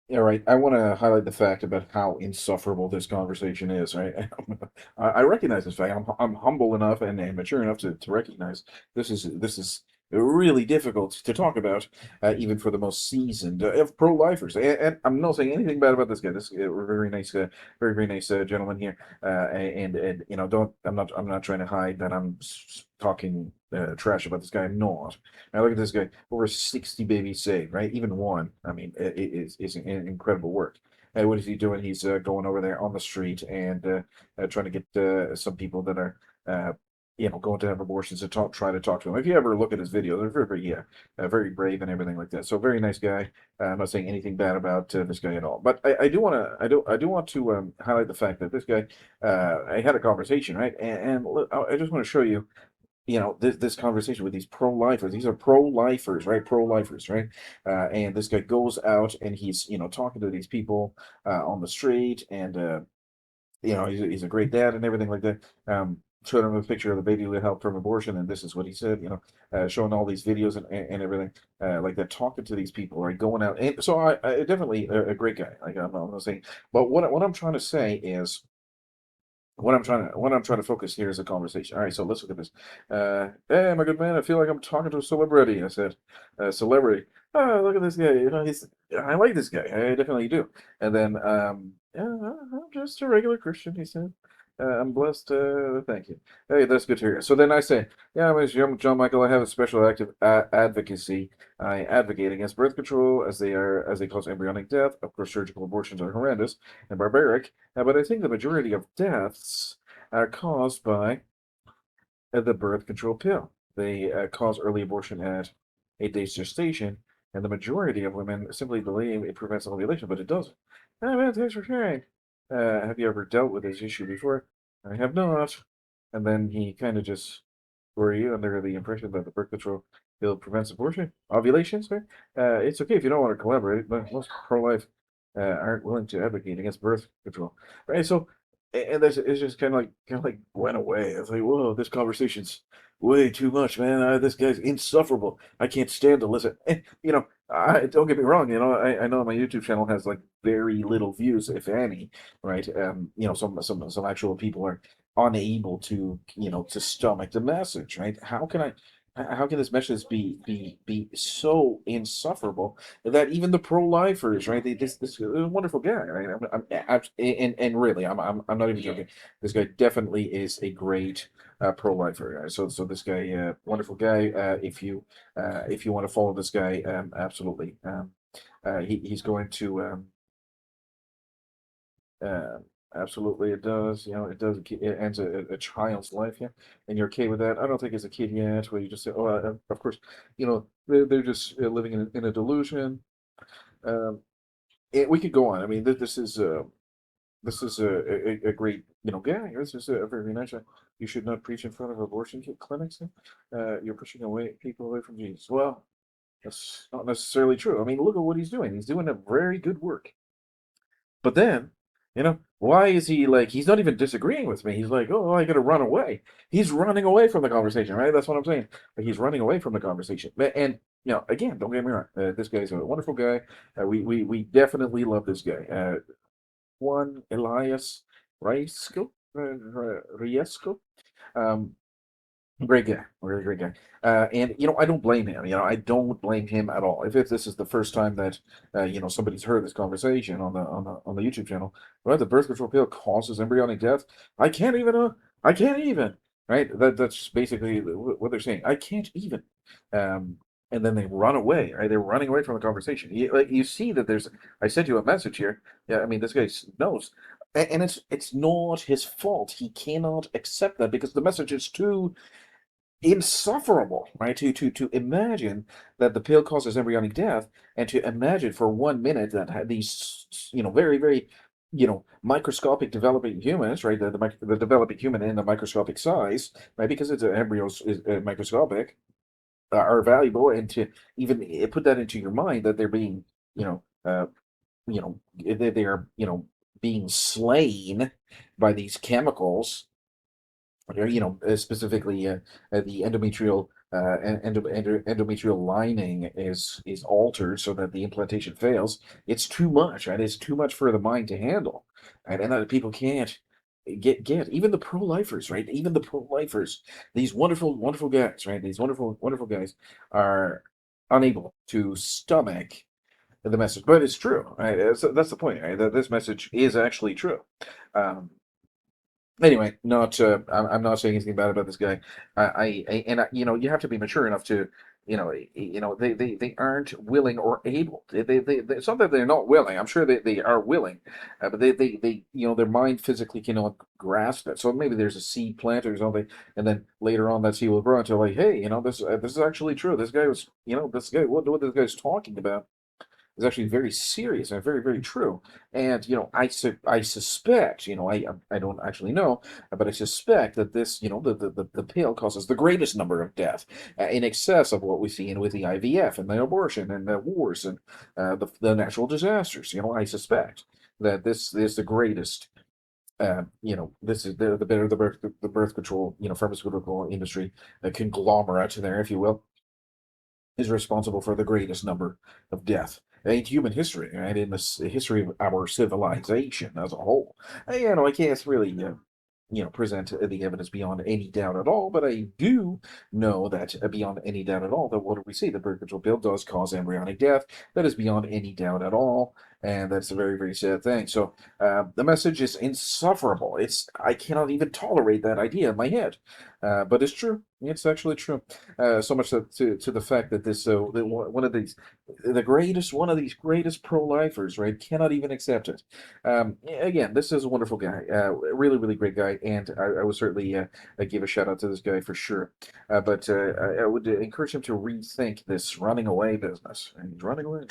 Yeah, right. I want to highlight the fact about how insufferable this conversation is, right? I recognize this fact. I'm humble enough and mature enough to recognize this is really difficult to talk about, even for the most seasoned of pro-lifers. And I'm not saying anything bad about this guy. This very nice, very nice gentleman here. And you know, don't I'm not trying to hide that I'm talking trash about this guy. I'm not. Now look at this guy, over 60 babies saved, right? Even one. I mean, it is an incredible work. What is he doing? He's going over there on the street and trying to get some people that are, uh, going to have abortions to try to talk to him. If you ever look at his video, they're very brave and everything like that. So very nice guy. I'm not saying anything bad about this guy at all, but I do want to, I do want to highlight the fact that this guy, I had a conversation, right? And look, I just want to show you this conversation with these pro-lifers. These are pro-lifers, right? Pro-lifers, right? And this guy goes out and he's talking to these people on the street, and he's a great dad and everything like that. Showed him a picture of the baby who helped from abortion, and this is what he said. Showing all these videos and everything like that, talking to these people, right? Going out, and so I definitely a great guy. Like I'm not saying, but what I'm trying to say is what I'm trying to focus here is a conversation. All right, so let's look at this. Hey, my good man, I feel like I'm talking to a celebrity. I said, celebrity. Oh, look at this guy. I like this guy. I definitely do. And then, yeah, I'm just a regular Christian, he said. I'm blessed. Thank you. Hey, that's good to hear. So then I say, yeah, my name is John Michael. I have a special active advocacy. I advocate against birth control as they cause embryonic death. Of course, surgical abortions are horrendous and barbaric, but I think the majority of deaths are caused by the birth control pill. They cause early abortion at 8 days gestation, and the majority of women simply believe it prevents ovulation, but it doesn't. Hey, man, thanks for sharing. Have you ever dealt with this issue before? I have not. And then he kind of just, were you under the impression that the birth control pill prevents abortion? Ovulation, sir? It's okay if you don't want to collaborate, but most pro-life aren't willing to advocate against birth control. Right? So and that's it's just kind of like went away. It's like, whoa, this conversation's way too much, man. This guy's insufferable. I can't stand to listen. And, I don't get me wrong. I know my YouTube channel has like very little views, if any, right? Some actual people are unable to stomach the message, right? How can this message be so insufferable that even the pro-lifers, right? This is a wonderful guy, right? And really, I'm not even joking. This guy definitely is a great pro-lifer. So this guy, wonderful guy. If you want to follow this guy, absolutely. He's going to uh, absolutely, it does. It does. It ends a child's life. Yeah, and you're okay with that? I don't think it's a kid yet. Where you just say, "Oh, of course," they're just living in a delusion. Um, we could go on. I mean, this is a great guy. This is a very nice. You should not preach in front of abortion clinics. You're pushing away people away from Jesus. Well, that's not necessarily true. I mean, look at what he's doing. He's doing a very good work. But then, why is he like, he's not even disagreeing with me. He's like, oh, I gotta run away. He's running away from the conversation, right? That's what I'm saying. Like, he's running away from the conversation. And, again, don't get me wrong. This guy's a wonderful guy. We definitely love this guy. Juan-Elias Riesco. Um, Great guy, really great guy. And I don't blame him. I don't blame him at all. If this is the first time that somebody's heard this conversation on the YouTube channel, right? The birth control pill causes embryonic death. I can't even. I can't even. Right? That's basically what they're saying. I can't even. And then they run away. Right? They're running away from the conversation. You see that there's. I sent you a message here. Yeah, I mean this guy knows. And it's not his fault. He cannot accept that because the message is too insufferable, right? To imagine that the pill causes embryonic death, and to imagine for 1 minute that these, very, very, microscopic developing humans, right? The developing human in the microscopic size, right? Because it's an embryo is microscopic, are valuable, and to even put that into your mind that they're being, you know, uh, they are, being slain by these chemicals, or, specifically the endometrial endometrial lining is altered so that the implantation fails, it's too much, right? It's too much for the mind to handle, right? And that people can't get even the pro-lifers, right? Even the pro-lifers, these wonderful, wonderful guys, right? These wonderful, wonderful guys are unable to stomach the message. But it's true, right? That's the point, right? That this message is actually true. Um, Anyway, not I'm not saying anything bad about this guy. You know, you have to be mature enough to, they aren't willing or able. It's not that they're not willing. I'm sure they are willing, but their mind physically cannot grasp it. So maybe there's a seed planted or something, and then later on that seed will grow into like, hey, this is actually true. This guy was, this guy, what this guy's talking about is actually very serious and very, very true. And I suspect, I don't actually know, but I suspect that this, the pill causes the greatest number of death, in excess of what we see with the IVF and the abortion and the wars and the natural disasters. I suspect that this is the greatest. This is the birth control, pharmaceutical industry, the conglomerate there, if you will, is responsible for the greatest number of death in human history, right? In the history of our civilization as a whole. I can't really, present the evidence beyond any doubt at all, but I do know that beyond any doubt at all, that what do we see? The birth control pill does cause embryonic death. That is beyond any doubt at all, and that's a very, very sad thing. So the message is insufferable. I cannot even tolerate that idea in my head, but it's true. It's actually true. So much to the fact that one of these one of these greatest pro-lifers, right, cannot even accept it. Again, this is a wonderful guy, really, really great guy, and I would certainly give a shout out to this guy for sure. But I would encourage him to rethink this running away business. And he's running away.